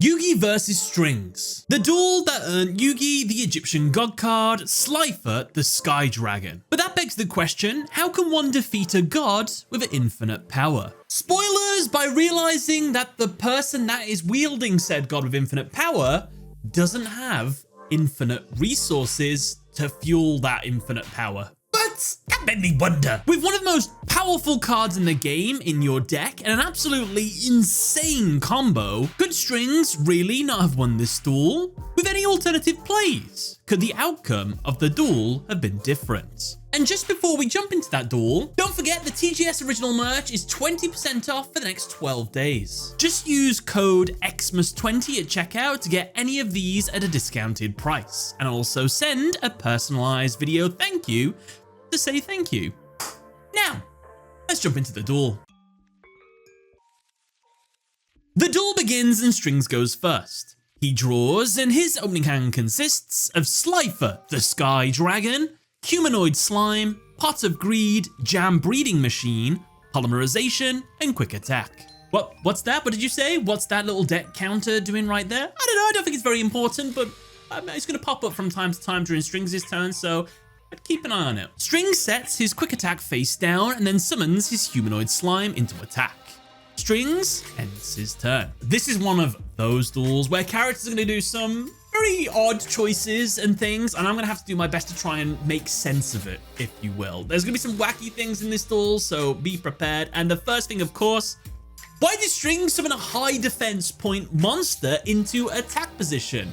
Yugi versus Strings. The duel that earned Yugi the Egyptian god card, Slifer the Sky Dragon. But that begs the question, how can one defeat a god with infinite power? Spoilers, by realizing that the person that is wielding said god with infinite power doesn't have infinite resources to fuel that infinite power. But that made me wonder. With one of the most powerful cards in the game in your deck and an absolutely insane combo, could Strings really not have won this duel? With any alternative plays, could the outcome of the duel have been different? And just before we jump into that duel, don't forget the TGS original merch is 20% off for the next 12 days. Just use code XMAS20 at checkout to get any of these at a discounted price. And also send a personalized video thank you to say thank you. Now, let's jump into the duel. The duel begins and Strings goes first. He draws and his opening hand consists of Slifer the Sky Dragon, Humanoid Slime, Pot of Greed, Jam Breeding Machine, Polymerization, and Quick Attack. What's that? What did you say? What's that little deck counter doing right there? I don't know, I don't think it's very important, but it's gonna pop up from time to time during Strings' turn, so I'd keep an eye on it. Strings sets his Quick Attack face down and then summons his Humanoid Slime into attack. Strings ends his turn. This is one of those duels where characters are gonna do some very odd choices and things, and I'm gonna have to do my best to try and make sense of it, if you will. There's gonna be some wacky things in this duel, so be prepared. And the first thing, of course, why did Strings summon a high defense point monster into attack position?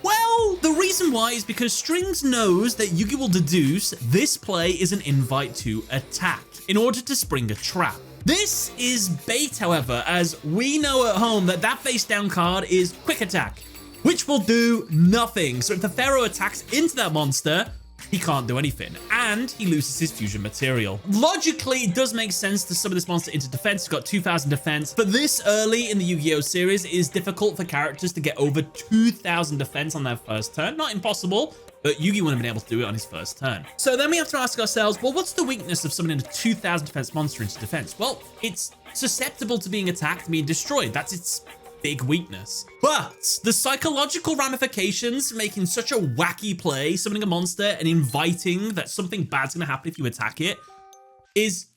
Well, the reason why is because Strings knows that Yugi will deduce this play is an invite to attack in order to spring a trap. This is bait, however, as we know at home that that face down card is Quick Attack, which will do nothing. So if the Pharaoh attacks into that monster, he can't do anything, and he loses his fusion material. Logically, it does make sense to summon this monster into defense. He's got 2,000 defense, but this early in the Yu-Gi-Oh series, it is difficult for characters to get over 2,000 defense on their first turn. Not impossible, but Yugi wouldn't have been able to do it on his first turn. So then we have to ask ourselves, well, what's the weakness of summoning a 2,000 defense monster into defense? Well, it's susceptible to being attacked and being destroyed. That's its big weakness. But the psychological ramifications for making such a wacky play, summoning a monster and inviting that something bad's gonna happen if you attack it, is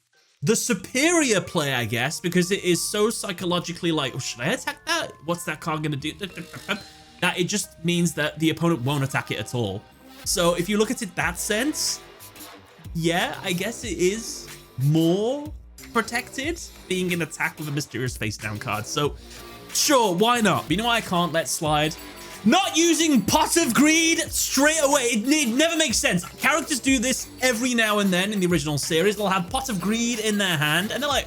the superior play, I guess, because it is so psychologically like, oh, should I attack that? What's that card gonna do? That it just means that the opponent won't attack it at all. So if you look at it that sense, yeah, I guess it is more protected being an attack with a mysterious face down card. So sure, why not? But you know what I can't let slide? Not using Pot of Greed straight away. It never makes sense. Characters do this every now and then in the original series. They'll have Pot of Greed in their hand and they're like,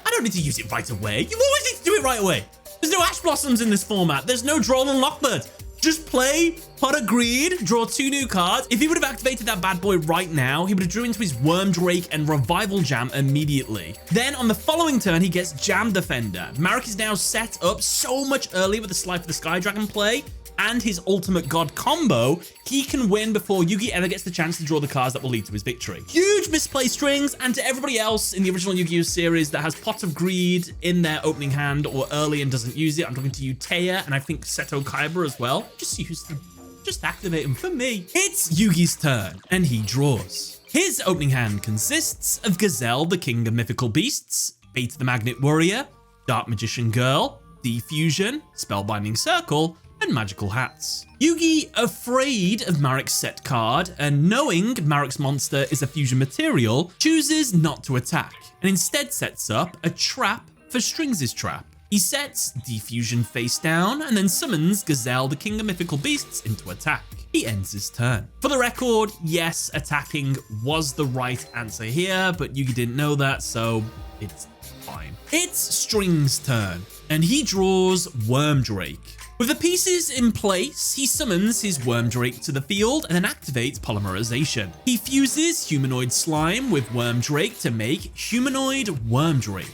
I don't need to use it right away. You always need to do it right away. There's no Ash Blossoms in this format. There's no Droll and Lockbird. Just play Pot of Greed, draw 2 new cards. If he would have activated that bad boy right now, he would have drew into his Worm Drake and Revival Jam immediately. Then on the following turn, he gets Jam Defender. Marek is now set up so much earlier with the Slifer the Sky Dragon play and his Ultimate God combo, he can win before Yugi ever gets the chance to draw the cards that will lead to his victory. Huge misplay Strings, and to everybody else in the original Yu-Gi-Oh series that has Pot of Greed in their opening hand or early and doesn't use it, I'm talking to you, Taya, and I think Seto Kaiba as well. Just use them. Just activate them for me. It's Yugi's turn, and he draws. His opening hand consists of Gazelle, the King of Mythical Beasts, Beta the Magnet Warrior, Dark Magician Girl, Defusion, Spellbinding Circle, and Magical Hats. Yugi, afraid of Marek's set card and knowing Marek's monster is a fusion material, chooses not to attack and instead sets up a trap for Strings' trap. He sets Defusion face down and then summons Gazelle, the King of Mythical Beasts, into attack. He ends his turn. For the record, yes, attacking was the right answer here, but Yugi didn't know that, so it's fine. It's Strings' turn, and he draws Worm Drake. With the pieces in place, he summons his Worm Drake to the field and then activates Polymerization. He fuses Humanoid Slime with Worm Drake to make Humanoid Worm Drake.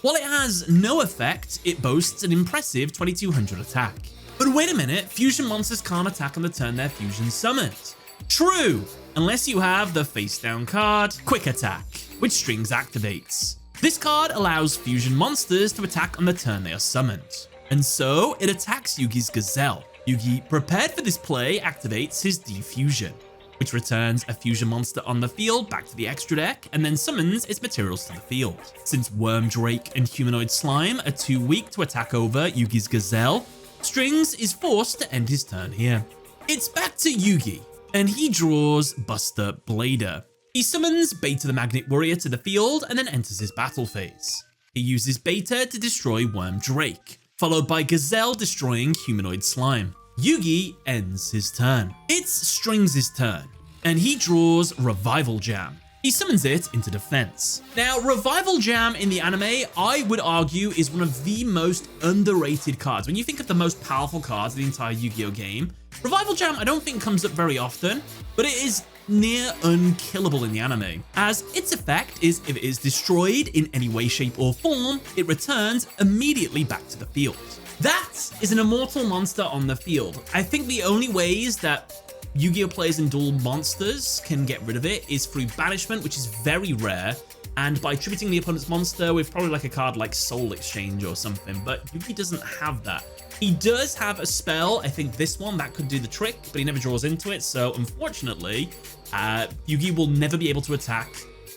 While it has no effect, it boasts an impressive 2200 attack. But wait a minute, fusion monsters can't attack on the turn their fusion summoned. True, unless you have the face down card, Quick Attack, which Strings activates. This card allows fusion monsters to attack on the turn they are summoned. and so it attacks Yugi's Gazelle. Yugi, prepared for this play, activates his defusion, which returns a fusion monster on the field back to the extra deck, and then summons its materials to the field. Since Worm Drake and Humanoid Slime are too weak to attack over Yugi's Gazelle, Strings is forced to end his turn here. It's back to Yugi, and he draws Buster Blader. He summons Beta the Magnet Warrior to the field and then enters his battle phase. He uses Beta to destroy Worm Drake, followed by Gazelle destroying Humanoid Slime. Yugi ends his turn. It's Strings' turn, and he draws Revival Jam. He summons it into defense. Now, Revival Jam in the anime, I would argue, is one of the most underrated cards. When you think of the most powerful cards in the entire Yu-Gi-Oh game, Revival Jam I don't think comes up very often, but it is near unkillable in the anime, as its effect is if it is destroyed in any way, shape, or form, it returns immediately back to the field. That is an immortal monster on the field. I think the only ways that Yu-Gi-Oh players and duel monsters can get rid of it is through banishment, which is very rare, and by tributing the opponent's monster with probably like a card like Soul Exchange or something, but Yugi doesn't have that. He does have a spell, I think this one, that could do the trick, but he never draws into it, so unfortunately, Yugi will never be able to attack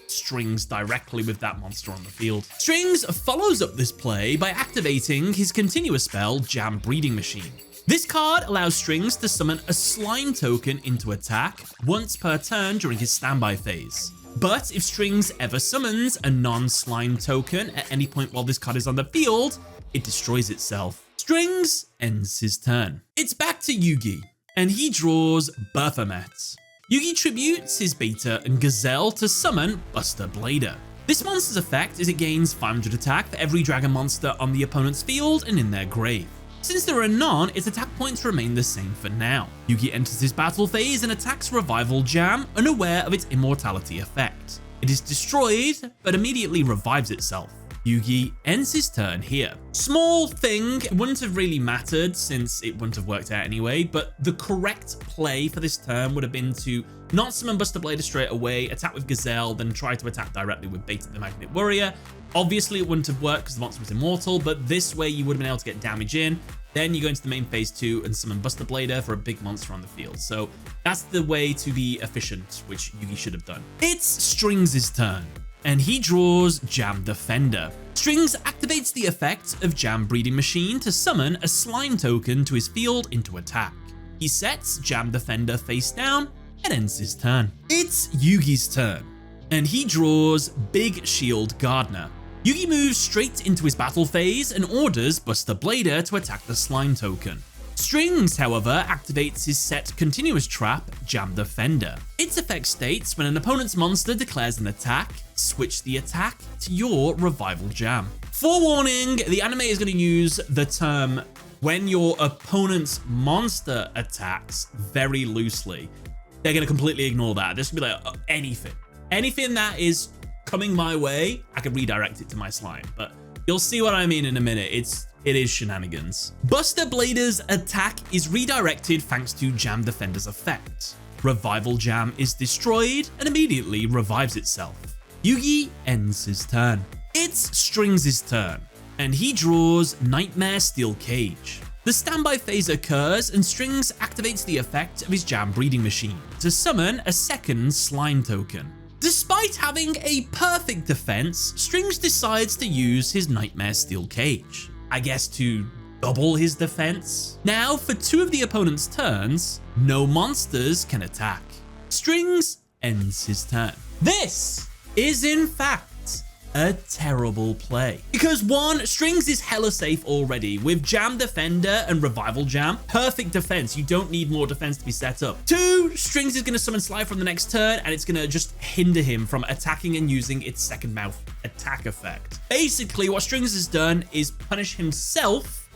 Strings directly with that monster on the field. Strings follows up this play by activating his continuous spell, Jam Breeding Machine. This card allows Strings to summon a slime token into attack once per turn during his standby phase. But if Strings ever summons a non-slime token at any point while this card is on the field, it destroys itself. Strings ends his turn. It's back to Yugi, and he draws Baphomet. Yugi tributes his Beta and Gazelle to summon Buster Blader. This monster's effect is it gains 500 attack for every dragon monster on the opponent's field and in their grave. Since there are none, its attack points remain the same for now. Yugi enters his battle phase and attacks Revival Jam, unaware of its immortality effect. It is destroyed, but immediately revives itself. Yugi ends his turn here. Small thing, it wouldn't have really mattered since it wouldn't have worked out anyway, but the correct play for this turn would have been to not summon Buster Blader straight away, attack with Gazelle, then try to attack directly with Beta the Magnet Warrior. Obviously, it wouldn't have worked because the monster was immortal, but this way you would have been able to get damage in. Then you go into the main phase 2 and summon Buster Blader for a big monster on the field. So that's the way to be efficient, which Yugi should have done. It's Strings' turn, and he draws Jam Defender. Strings activates the effect of Jam Breeding Machine to summon a slime token to his field into attack. He sets Jam Defender face down and ends his turn. It's Yugi's turn, and he draws Big Shield Gardener. Yugi moves straight into his battle phase and orders Buster Blader to attack the slime token. Strings, however, activates his set continuous trap, Jam Defender. Its effect states when an opponent's monster declares an attack, switch the attack to your Revival Jam. Forewarning, the anime is going to use the term when your opponent's monster attacks very loosely. They're going to completely ignore that. This will be like anything. Anything that is coming my way, I can redirect it to my slime, but you'll see what I mean in a minute. It is shenanigans. Buster Blader's attack is redirected thanks to Jam Defender's effect. Revival Jam is destroyed and immediately revives itself. Yugi ends his turn. It's Strings' turn, and he draws Nightmare Steel Cage. The standby phase occurs and Strings activates the effect of his Jam Breeding Machine to summon a second slime token. Despite having a perfect defense, Strings decides to use his Nightmare Steel Cage. I guess to double his defense. Now, for 2 of the opponent's turns, no monsters can attack. Strings ends his turn. This is in fact a terrible play. Because 1, Strings is hella safe already with Jam Defender and Revival Jam. Perfect defense. You don't need more defense to be set up. 2, Strings is going to summon Slifer on the next turn and it's going to just hinder him from attacking and using its second mouth attack effect. Basically, what Strings has done is punish himself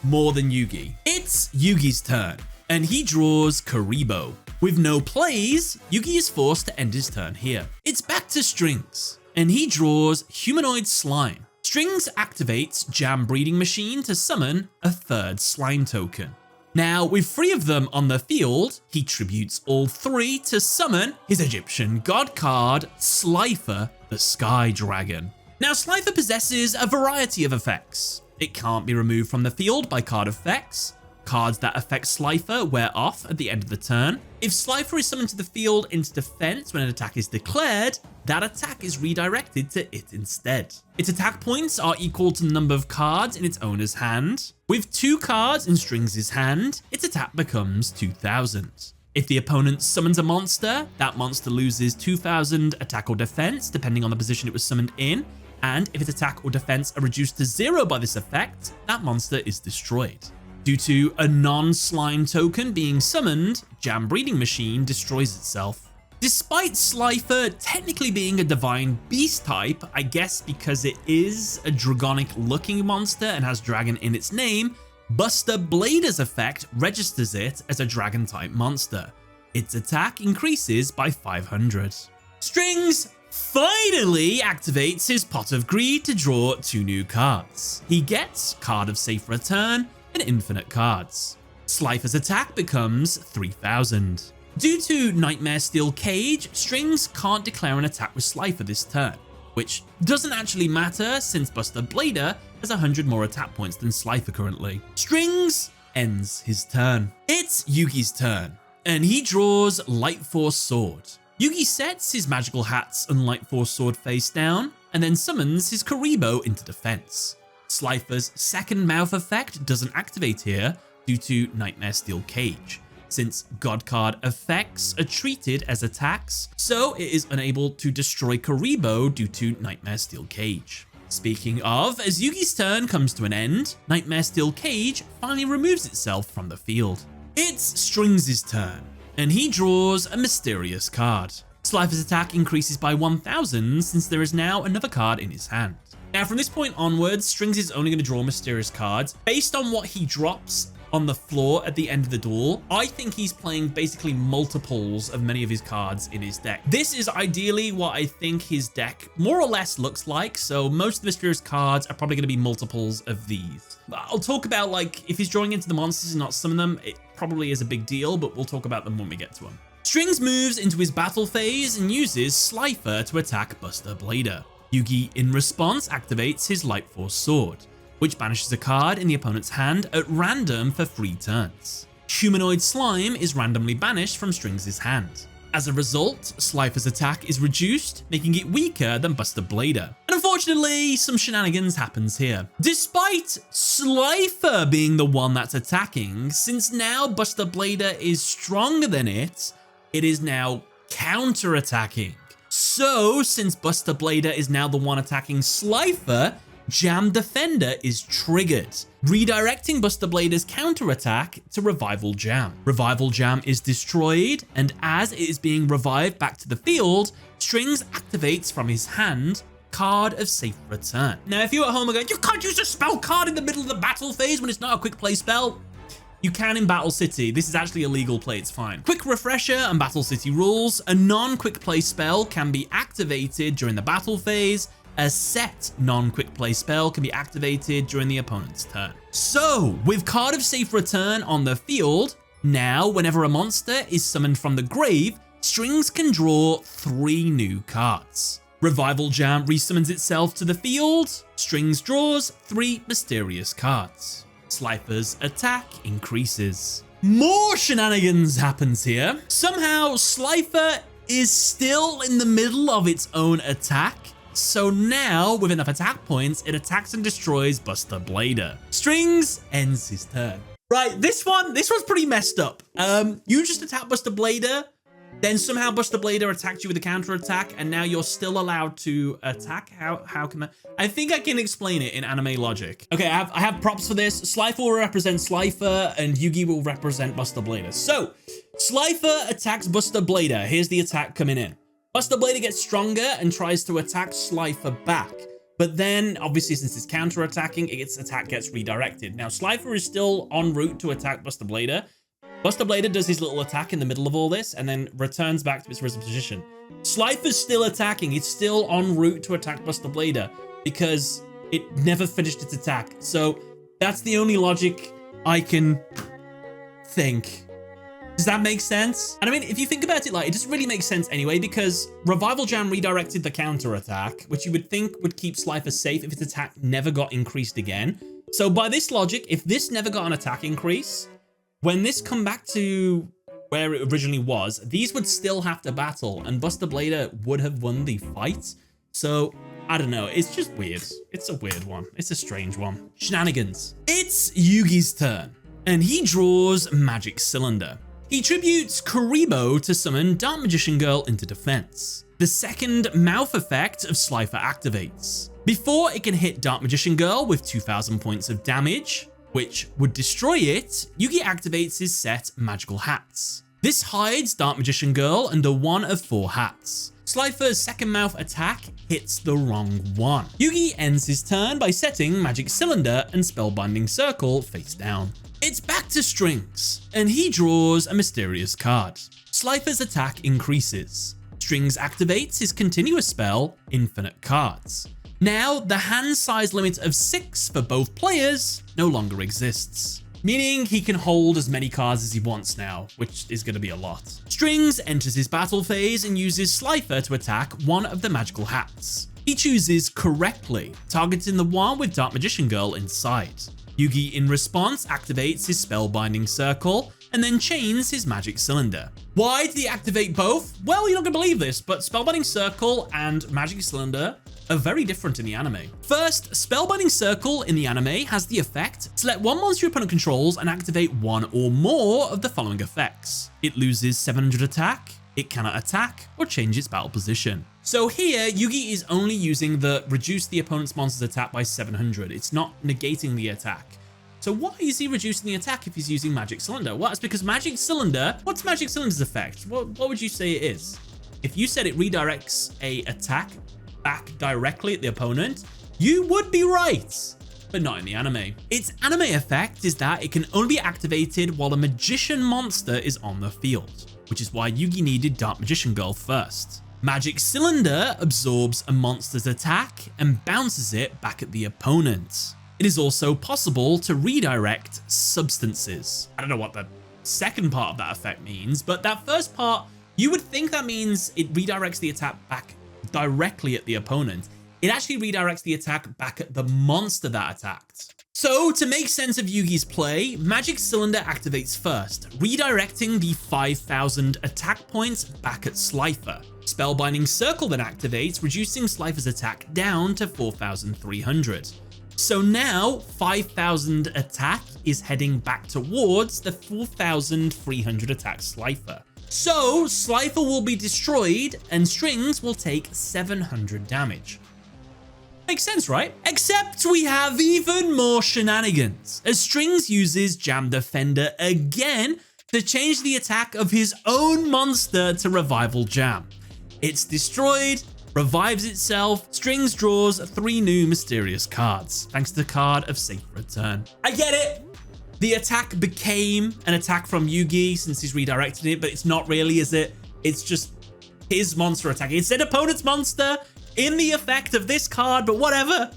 more than Yugi. It's Yugi's turn, and he draws Karibo. With no plays, Yugi is forced to end his turn here. It's back to Strings, and he draws Humanoid Slime. Strings activates Jam Breeding Machine to summon a third slime token. Now, with 3 of them on the field, he tributes all 3 to summon his Egyptian god card, Slifer the Sky Dragon. Now, Slifer possesses a variety of effects. It can't be removed from the field by card effects. Cards that affect Slifer wear off at the end of the turn. If Slifer is summoned to the field into defense when an attack is declared, that attack is redirected to it instead. Its attack points are equal to the number of cards in its owner's hand. With 2 cards in Strings' hand, its attack becomes 2000. If the opponent summons a monster, that monster loses 2000 attack or defense, depending on the position it was summoned in. And if its attack or defense are reduced to 0 by this effect, that monster is destroyed. Due to a non-slime token being summoned, Jam Breeding Machine destroys itself. Despite Slifer technically being a divine beast type, I guess because it is a dragonic looking monster and has dragon in its name, Buster Blader's effect registers it as a dragon type monster. Its attack increases by 500. Strings finally activates his Pot of Greed to draw 2 new cards. He gets Card of Safe Return and infinite cards. Slifer's attack becomes 3000. Due to Nightmare Steel Cage, Strings can't declare an attack with Slifer this turn, which doesn't actually matter since Buster Blader has 100 more attack points than Slifer currently. Strings ends his turn. It's Yugi's turn, and he draws Light Force Sword. Yugi sets his magical hats and Light Force Sword face down, and then summons his Karibo into defense. Slifer's second mouth effect doesn't activate here due to Nightmare Steel Cage, since God card effects are treated as attacks, so it is unable to destroy Karibo due to Nightmare Steel Cage. Speaking of, as Yugi's turn comes to an end, Nightmare Steel Cage finally removes itself from the field. It's Strings' turn, and he draws a mysterious card. Slifer's attack increases by 1000 since there is now another card in his hand. Now, from this point onwards, Strings is only going to draw mysterious cards. Based on what he drops on the floor at the end of the duel, I think he's playing basically multiples of many of his cards in his deck. This is ideally what I think his deck more or less looks like, so most of the mysterious cards are probably going to be multiples of these. I'll talk about, like, if he's drawing into the monsters and not some of them, it probably is a big deal, but we'll talk about them when we get to them. Strings moves into his battle phase and uses Slifer to attack Buster Blader. Yugi, in response, activates his Light Force Sword, which banishes a card in the opponent's hand at random for 3 turns. Humanoid Slime is randomly banished from Strings' hand. As a result, Slifer's attack is reduced, making it weaker than Buster Blader. And unfortunately, some shenanigans happens here. Despite Slifer being the one that's attacking, since now Buster Blader is stronger than it, it is now counter-attacking. So, since Buster Blader is now the one attacking Slifer, Jam Defender is triggered, redirecting Buster Blader's counterattack to Revival Jam. Revival Jam is destroyed, and as it is being revived back to the field, Strings activates from his hand Card of Safe Return. Now, if you're at home and going, you can't use a spell card in the middle of the battle phase when it's not a quick play spell, you can in Battle City. This is actually a legal play, it's fine. Quick refresher and Battle City rules. A non-quick play spell can be activated during the battle phase. A set non-quick play spell can be activated during the opponent's turn. So, with Card of Safe Return on the field, now whenever a monster is summoned from the grave, Strings can draw 3 new cards. Revival Jam resummons itself to the field. Strings draws 3 mysterious cards. Slifer's attack increases. More shenanigans happens here. Somehow, Slifer is still in the middle of its own attack. So now, with enough attack points, it attacks and destroys Buster Blader. Strings ends his turn. Right, this one's pretty messed up. You just attack Buster Blader, then somehow Buster Blader attacked you with a counter attack, and now you're still allowed to attack. How can I think I can explain it in anime logic. Okay, I have props for this. Slifer will represent Slifer, and Yugi will represent Buster Blader. So, Slifer attacks Buster Blader. Here's the attack coming in. Buster Blader gets stronger and tries to attack Slifer back. But then, obviously, since it's counter-attacking, its attack gets redirected. Now, Slifer is still en route to attack Buster Blader. Buster Blader does his little attack in the middle of all this and then returns back to its original position. Slifer's still attacking. It's still en route to attack Buster Blader because it never finished its attack. So that's the only logic I can think. Does that make sense? And I mean, if you think about it, like, it doesn't really make sense anyway, because Revival Jam redirected the counter attack, which you would think would keep Slifer safe if its attack never got increased again. So by this logic, if this never got an attack increase, when this come back to where it originally was, these would still have to battle and Buster Blader would have won the fight. So I don't know, it's just weird. It's a weird one. It's a strange one. Shenanigans. It's Yugi's turn and he draws Magic Cylinder. He tributes Kuribo to summon Dark Magician Girl into defense. The second mouth effect of Slifer activates. Before it can hit Dark Magician Girl with 2000 points of damage, which would destroy it, Yugi activates his set Magical Hats. This hides Dark Magician Girl under one of 4 hats. Slifer's second mouth attack hits the wrong one. Yugi ends his turn by setting Magic Cylinder and Spellbinding Circle face down. It's back to Strings, and he draws a mysterious card. Slifer's attack increases. Strings activates his continuous spell, Infinite Cards. Now, the hand size limit of 6 for both players no longer exists, meaning he can hold as many cards as he wants now, which is going to be a lot. Strings enters his battle phase and uses Slifer to attack one of the magical hats. He chooses correctly, targeting the one with Dark Magician Girl inside. Yugi, in response, activates his Spellbinding Circle and then chains his Magic Cylinder. Why did he activate both? Well, you're not going to believe this, but Spellbinding Circle and Magic Cylinder are very different in the anime. First, Spellbinding Circle in the anime has the effect: select one monster your opponent controls and activate one or more of the following effects. It loses 700 attack, it cannot attack, or change its battle position. So here, Yugi is only using the reduce the opponent's monster's attack by 700. It's not negating the attack. So why is he reducing the attack if he's using Magic Cylinder? Well, it's because Magic Cylinder, what's Magic Cylinder's effect? What would you say it is? If you said it redirects a attack back directly at the opponent, you would be right, but not in the anime. Its anime effect is that it can only be activated while a magician monster is on the field, which is why Yugi needed Dark Magician Girl first. Magic Cylinder absorbs a monster's attack and bounces it back at the opponent. It is also possible to redirect substances. I don't know what the second part of that effect means, but that first part, you would think that means it redirects the attack back directly at the opponent. It actually redirects the attack back at the monster that attacked. So to make sense of Yugi's play, Magic Cylinder activates first, redirecting the 5000 attack points back at Slifer. Spellbinding Circle then activates, reducing Slifer's attack down to 4300. So now 5000 attack is heading back towards the 4300 attack Slifer. So Slifer will be destroyed and Strings will take 700 damage. Makes sense, right? Except we have even more shenanigans, as Strings uses Jam Defender again to change the attack of his own monster to Revival Jam. It's destroyed, revives itself. Strings draws 3 new mysterious cards, thanks to the card of Safe Return. I get it. The attack became an attack from Yugi since he's redirected it, but it's not really, is it? It's just his monster attacking. It's an opponent's monster in the effect of this card, but whatever.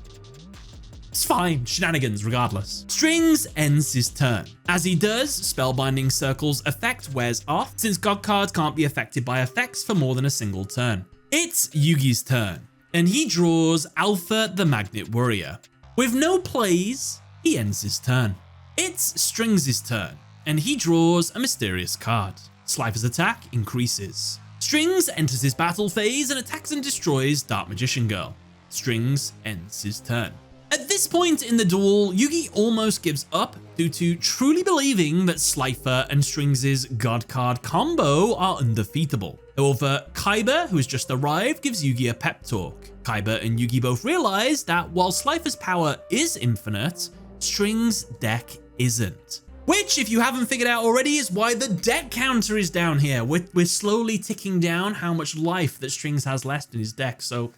It's fine. Shenanigans regardless. Strings ends his turn. As he does, Spellbinding Circle's effect wears off since God cards can't be affected by effects for more than a single turn. It's Yugi's turn, and he draws Alpha the Magnet Warrior. With no plays, he ends his turn. It's Strings' turn, and he draws a mysterious card. Slifer's attack increases. Strings enters his battle phase and attacks and destroys Dark Magician Girl. Strings ends his turn. At this point in the duel, Yugi almost gives up due to truly believing that Slifer and Strings' God card combo are undefeatable. However, Kaiba, who has just arrived, gives Yugi a pep talk. Kaiba and Yugi both realize that while Slifer's power is infinite, Strings' deck isn't. Which, if you haven't figured out already, is why the deck counter is down here. We're slowly ticking down how much life that Strings has left in his deck, so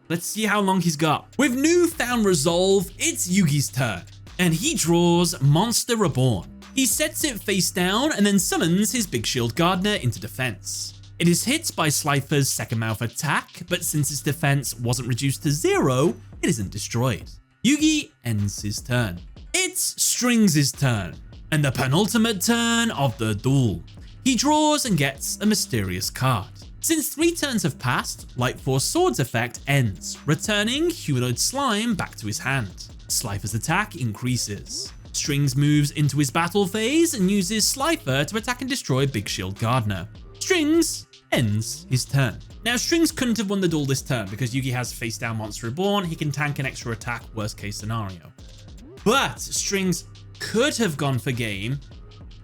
let's see how long he's got. With newfound resolve, it's Yugi's turn, and he draws Monster Reborn. He sets it face down and then summons his Big Shield Gardener into defense. It is hit by Slifer's second mouth attack, but since its defense wasn't reduced to 0, it isn't destroyed. Yugi ends his turn. It's Strings' turn, and the penultimate turn of the duel. He draws and gets a mysterious card. Since 3 turns have passed, Light Force Sword's effect ends, returning Humanoid Slime back to his hand. Slifer's attack increases. Strings moves into his battle phase and uses Slifer to attack and destroy Big Shield Gardener. Strings ends his turn. Now, Strings couldn't have won the duel this turn because Yugi has face down Monster Reborn. He can tank an extra attack, worst case scenario. But Strings could have gone for game,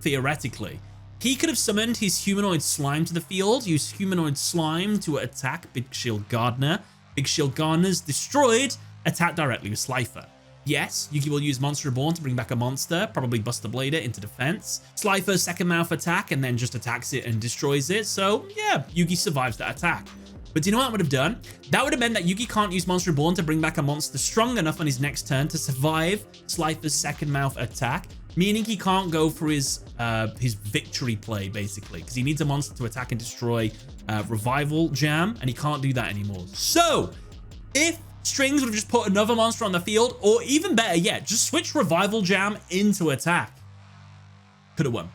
theoretically. He could have summoned his Humanoid Slime to the field, used Humanoid Slime to attack Big Shield Gardener. Big Shield Gardener's destroyed, attack directly with Slifer. Yes, Yugi will use Monster Reborn to bring back a monster, probably Buster Blade it into defense. Slifer's second mouth attack and then just attacks it and destroys it. So yeah, Yugi survives that attack. But do you know what that would have done? That would have meant that Yugi can't use Monster Reborn to bring back a monster strong enough on his next turn to survive Slifer's second mouth attack, meaning he can't go for his victory play, basically, because he needs a monster to attack and destroy Revival Jam, and he can't do that anymore. So if Strings would have just put another monster on the field, or even better yet, just switch Revival Jam into attack, could have won.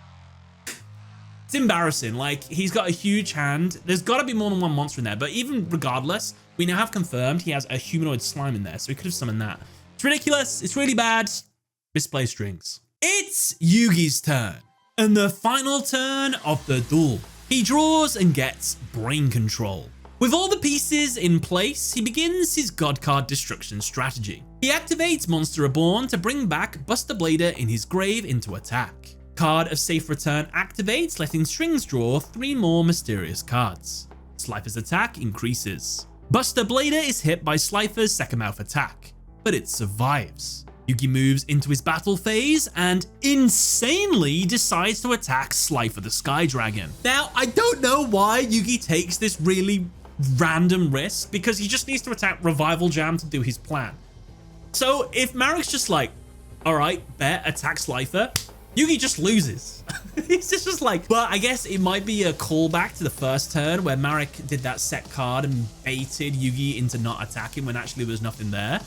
It's embarrassing. Like, he's got a huge hand. There's got to be more than one monster in there, but even regardless, we now have confirmed he has a Humanoid Slime in there, so he could have summoned that. It's ridiculous. It's really bad. Misplay Strings. It's Yugi's turn, and the final turn of the duel. He draws and gets Brain Control. With all the pieces in place, he begins his God Card Destruction strategy. He activates Monster Reborn to bring back Buster Blader in his grave into attack. Card of Safe Return activates, letting Strings draw 3 more mysterious cards. Slifer's attack increases. Buster Blader is hit by Slifer's second mouth attack, but it survives. Yugi moves into his battle phase and insanely decides to attack Slifer the Sky Dragon. Now, I don't know why Yugi takes this really random risk, because he just needs to attack Revival Jam to do his plan. So if Marek's just like, all right, bet, attack Slifer, Yugi just loses. He's just like, but I guess it might be a callback to the first turn where Marek did that set card and baited Yugi into not attacking when actually there was nothing there.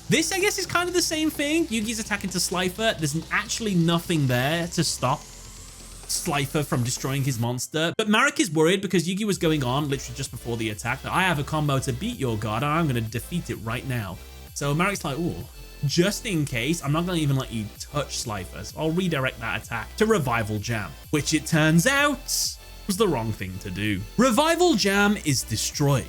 This, I guess, is kind of the same thing. Yugi's attacking to Slifer. There's actually nothing there to stop Slifer from destroying his monster. But Marek is worried because Yugi was going on literally just before the attack that I have a combo to beat your god and I'm going to defeat it right now. So Marek's like, ooh, just in case, I'm not going to even let you touch Slifer. So I'll redirect that attack to Revival Jam, which it turns out was the wrong thing to do. Revival Jam is destroyed.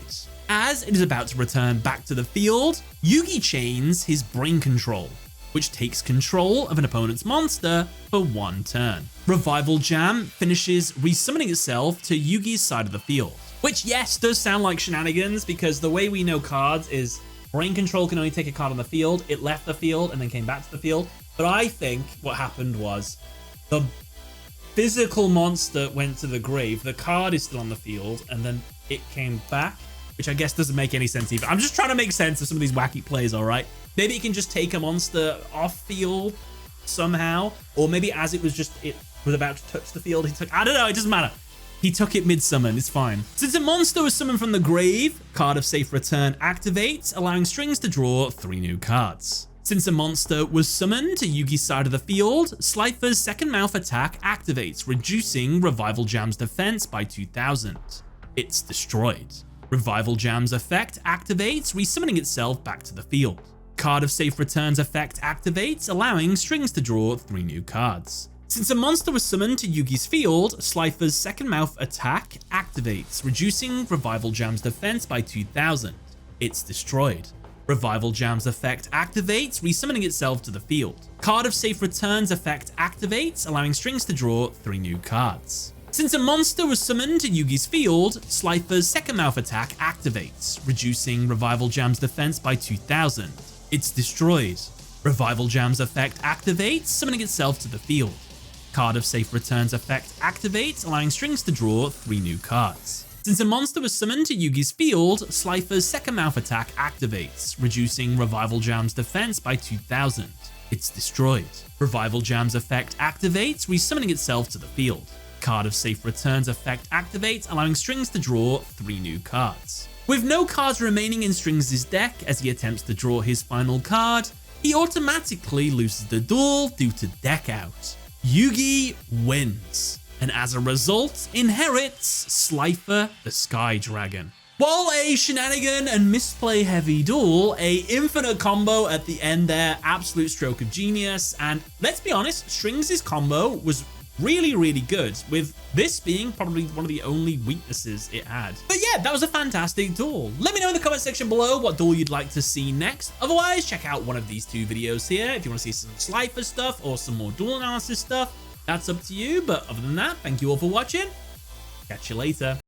As it is about to return back to the field, Yugi chains his Brain Control, which takes control of an opponent's monster for 1 turn. Revival Jam finishes resummoning itself to Yugi's side of the field, which, yes, does sound like shenanigans, because the way we know cards is Brain Control can only take a card on the field. It left the field and then came back to the field. But I think what happened was the physical monster went to the grave, the card is still on the field, and then it came back, which I guess doesn't make any sense either. I'm just trying to make sense of some of these wacky plays, all right? Maybe it can just take a monster off field somehow, or maybe as it was about to touch the field, he took, I don't know, it doesn't matter. He took it mid-summon, it's fine. Since a monster was summoned from the grave, Card of Safe Return activates, allowing Strings to draw 3 new cards. Since a monster was summoned to Yugi's side of the field, Slifer's second mouth attack activates, reducing Revival Jam's defense by 2000. It's destroyed. Revival Jam's effect activates, resummoning itself back to the field. Card of Safe Return's effect activates, allowing Strings to draw 3 new cards. Since a monster was summoned to Yugi's field, Slifer's second mouth attack activates, reducing Revival Jam's defense by 2000. It's destroyed. Revival Jam's effect activates, resummoning itself to the field. Card of Safe Return's effect activates, allowing Strings to draw 3 new cards. Since a monster was summoned to Yugi's field, Slifer's second mouth attack activates, reducing Revival Jam's defense by 2000. It's destroyed. Revival Jam's effect activates, summoning itself to the field. Card of Safe Return's effect activates, allowing Strings to draw 3 new cards. Since a monster was summoned to Yugi's field, Slifer's second mouth attack activates, reducing Revival Jam's defense by 2000. It's destroyed. Revival Jam's effect activates, resummoning itself to the field. Card of Safe Return's effect activates, allowing Strings to draw 3 new cards. With no cards remaining in Strings' deck as he attempts to draw his final card, he automatically loses the duel due to deck out. Yugi wins, and as a result, inherits Slifer the Sky Dragon. While a shenanigan and misplay heavy duel, a infinite combo at the end there, absolute stroke of genius. And let's be honest, Strings' combo was really good, with this being probably one of the only weaknesses it had. But yeah, that was a fantastic duel. Let me know in the comment section below what duel you'd like to see next. Otherwise, check out one of these two videos here if you want to see some Slifer stuff or some more duel analysis stuff. That's up to you, but other than that, thank you all for watching. Catch you later.